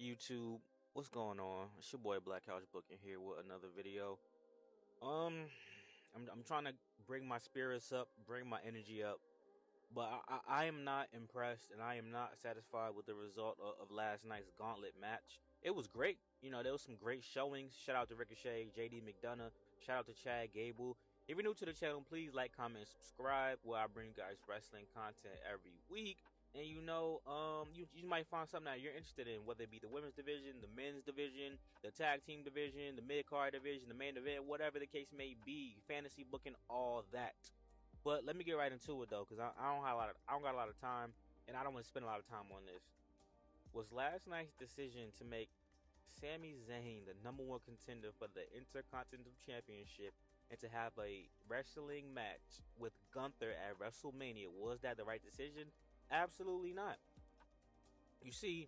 YouTube, what's going on? It's your boy Black Couch Booking here with another video. Um, I'm trying to bring my spirits up, bring my energy up, but I am not impressed and I am not satisfied with the result of last night's gauntlet match. It was great, there was some great showings. Shout out to Ricochet, JD McDonough. Shout out to Chad Gable. If you're new to the channel, please like, comment, subscribe. Where I bring you guys wrestling content every week. And you might find something that you're interested in, whether it be the women's division, the men's division, the tag team division, the mid-card division, the main event, whatever the case may be, fantasy booking, all that. But let me get right into it though, because I don't got a lot of time, and I don't want to spend a lot of time on this. Was last night's decision to make Sami Zayn the #1 contender for the Intercontinental Championship and to have a wrestling match with Gunther at WrestleMania, was that the right decision? Absolutely not. You see,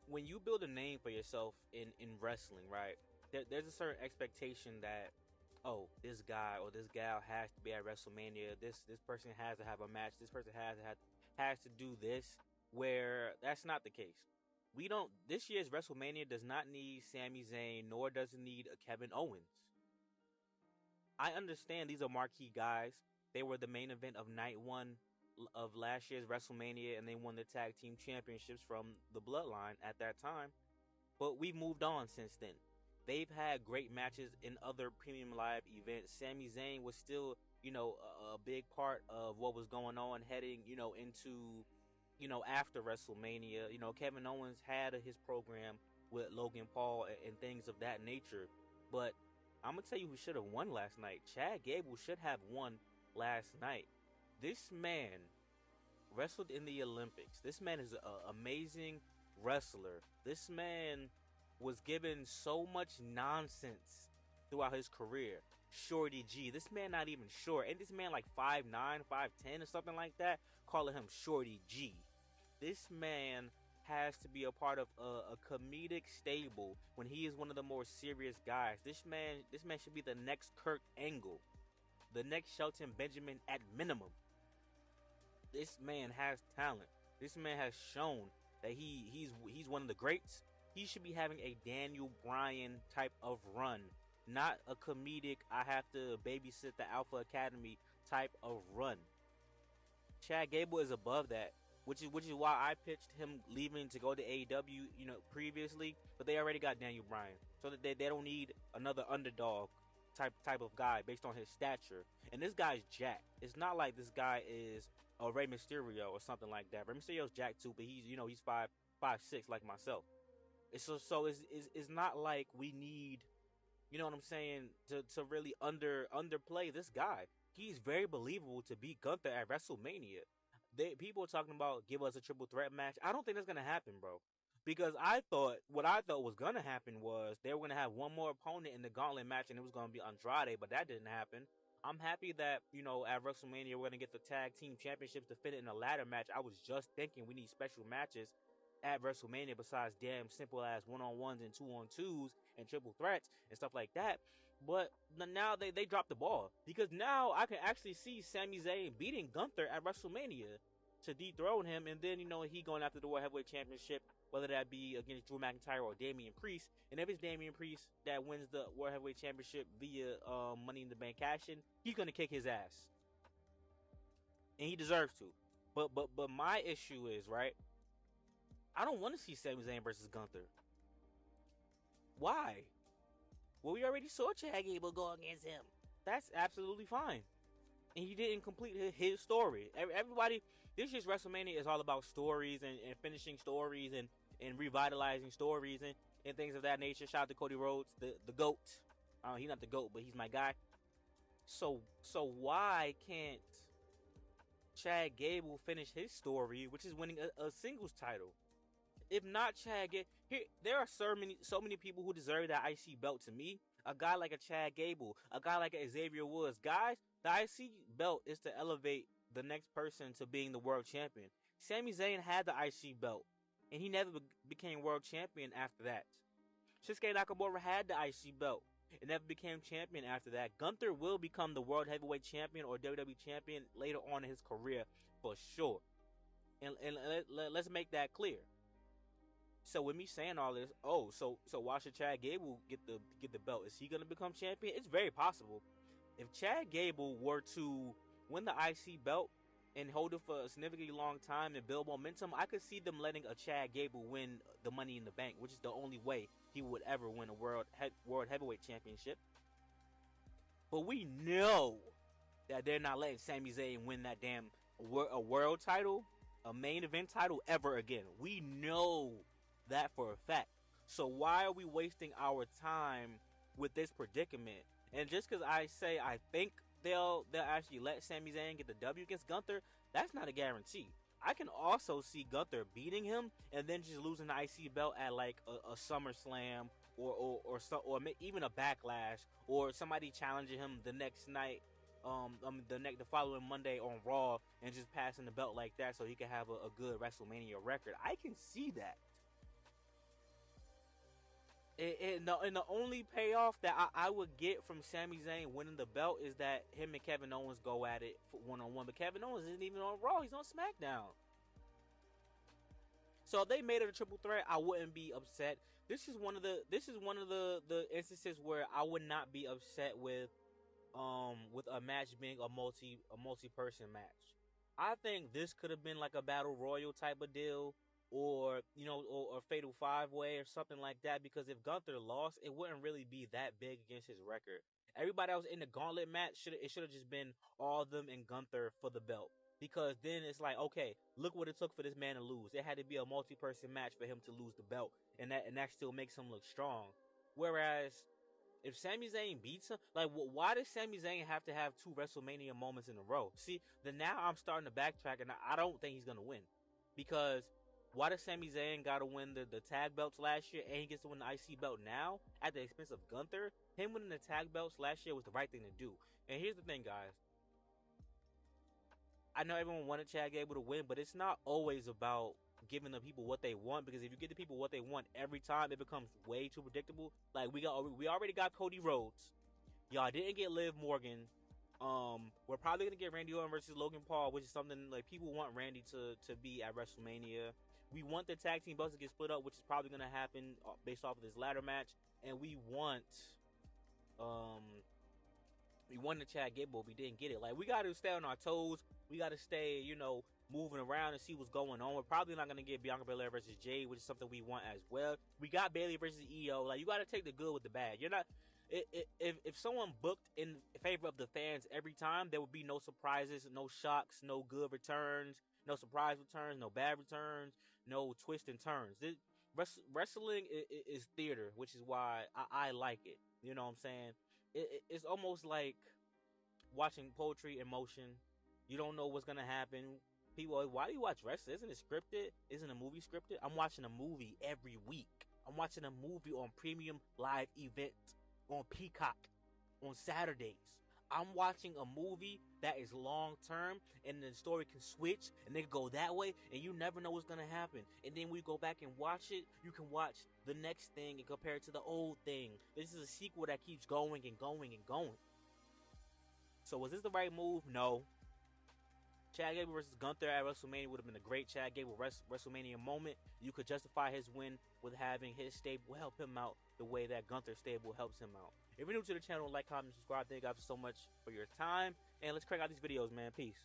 when you build a name for yourself in wrestling, right, there's a certain expectation that, oh, this guy or this gal has to be at WrestleMania, this person has to have a match, this person has to do this, where that's not the case. This year's WrestleMania does not need Sami Zayn, nor does it need a Kevin Owens. I understand these are marquee guys. They were the main event of night one of last year's WrestleMania, and they won the tag team championships from the Bloodline at that time. But we've moved on since then. They've had great matches in other premium live events. Sami Zayn was still, a big part of what was going on heading, into, after WrestleMania. Kevin Owens had his program with Logan Paul and things of that nature. But I'm going to tell you who should have won last night. Chad Gable should have won last night. This man wrestled in the Olympics. This man is an amazing wrestler. This man was given so much nonsense throughout his career. Shorty G. This man not even short. And this man like 5'9", 5'10", or something like that. Calling him Shorty G. This man has to be a part of a comedic stable when he is one of the more serious guys. This man should be the next Kurt Angle. The next Shelton Benjamin at minimum. This man has talent. This man has shown that he's one of the greats. He should be having a Daniel Bryan type of run, not a comedic, I have to babysit the Alpha Academy type of run. Chad Gable is above that, which is why I pitched him leaving to go to AEW, previously. But they already got Daniel Bryan, so that they don't need another underdog type of guy based on his stature. And this guy's jacked. It's not like this guy is a Rey Mysterio or something like that. Rey Mysterio's jacked too, but he's 5'6" like myself. It's not like we need, what I'm saying, to really underplay this guy. He's very believable to beat Gunther at WrestleMania. People are talking about give us a triple threat match. I don't think that's gonna happen, bro. Because what I thought was going to happen was they were going to have one more opponent in the gauntlet match, and it was going to be Andrade, but that didn't happen. I'm happy that, at WrestleMania, we're going to get the tag team championships to fit in a ladder match. I was just thinking we need special matches at WrestleMania besides damn simple ass one-on-ones and two-on-twos and triple threats and stuff like that. But now they dropped the ball, because now I can actually see Sami Zayn beating Gunther at WrestleMania to dethrone him, and then, he going after the World Heavyweight Championship, whether that be against Drew McIntyre or Damian Priest. And if it's Damian Priest that wins the World Heavyweight Championship via Money in the Bank cash-in, he's going to kick his ass. And he deserves to. But my issue is, right, I don't want to see Sami Zayn versus Gunther. Why? Well, we already saw Chad Gable go against him. That's absolutely fine. And he didn't complete his story. Everybody, this year's WrestleMania is all about stories and finishing stories and revitalizing stories and things of that nature. Shout out to Cody Rhodes, the GOAT. He's not the GOAT, but he's my guy. So why can't Chad Gable finish his story, which is winning a singles title? If not Chad Gable, there are so many people who deserve that IC belt to me. A guy like a Chad Gable, a guy like a Xavier Woods. Guys, the IC belt is to elevate the next person to being the world champion. Sami Zayn had the IC belt, and he never became world champion after that. Shinsuke Nakamura had the IC belt and never became champion after that. Gunther will become the world heavyweight champion or WWE champion later on in his career for sure. And let's make that clear. So with me saying all this, oh, so why should Chad Gable get the belt? Is he gonna become champion? It's very possible. If Chad Gable were to win the IC belt and hold it for a significantly long time and build momentum, I could see them letting a Chad Gable win the Money in the Bank, which is the only way he would ever win a world heavyweight championship. But we know that they're not letting Sami Zayn win that damn a world title, a main event title ever again. We know that for a fact. So why are we wasting our time with this predicament? And just because I say I think they'll actually let Sami Zayn get the W against Gunther, that's not a guarantee. I can also see Gunther beating him and then just losing the IC belt at like a SummerSlam or even a Backlash, or somebody challenging him the next night, the following Monday on Raw, and just passing the belt like that so he can have a good WrestleMania record. I can see that. And the only payoff that I would get from Sami Zayn winning the belt is that him and Kevin Owens go at it one-on-one. But Kevin Owens isn't even on Raw; he's on SmackDown. So if they made it a triple threat, I wouldn't be upset. This is one of the instances where I would not be upset with a match being a multi-person match. I think this could have been like a battle royal type of deal, or or fatal 5-way or something like that, because if Gunther lost, it wouldn't really be that big against his record. Everybody that was in the gauntlet match should have just been all of them and Gunther for the belt, because then it's like, okay, look what it took for this man to lose. It had to be a multi-person match for him to lose the belt, and that still makes him look strong. Whereas if Sami Zayn beats him, like, why does Sami Zayn have to have 2 WrestleMania moments in a row? See, then now I'm starting to backtrack, and I don't think he's gonna win, because why does Sami Zayn gotta win the tag belts last year, and he gets to win the IC belt now at the expense of Gunther? Him winning the tag belts last year was the right thing to do. And here's the thing, guys. I know everyone wanted Chad Gable to win, but it's not always about giving the people what they want, because if you give the people what they want every time, it becomes way too predictable. Like, we already got Cody Rhodes. Y'all didn't get Liv Morgan. We're probably gonna get Randy Orton versus Logan Paul, which is something like people want Randy to be at WrestleMania. We want the tag team belts to get split up, which is probably gonna happen based off of this ladder match, and we wanted Chad Gable, we didn't get it. Like, we got to stay on our toes. We got to stay, moving around and see what's going on. We're probably not gonna get Bianca Belair versus Jade, which is something we want as well. We got Bayley versus EO. Like, you got to take the good with the bad. You're not. If someone booked in favor of the fans every time, there would be no surprises, no shocks, no good returns, no surprise returns, no bad returns, no twists and turns. Wrestling is theater, which is why I like it. You know what I'm saying? It's almost like watching poetry in motion. You don't know what's gonna happen. People always, why do you watch wrestling? Isn't it scripted? Isn't a movie scripted? I'm watching a movie every week. I'm watching a movie on premium live event on Peacock on Saturdays. I'm watching a movie that is long term, and the story can switch and they can go that way, and you never know what's gonna happen. And then we go back and watch it. You can watch the next thing and compare it to the old thing. This is a sequel that keeps going and going and going. So was this the right move? No. Chad Gable versus Gunther at WrestleMania would have been a great Chad Gable WrestleMania moment. You could justify his win with having his stable help him out the way that Gunther's stable helps him out. If you're new to the channel, like, comment, subscribe. Thank you guys so much for your time. And let's crank out these videos, man. Peace.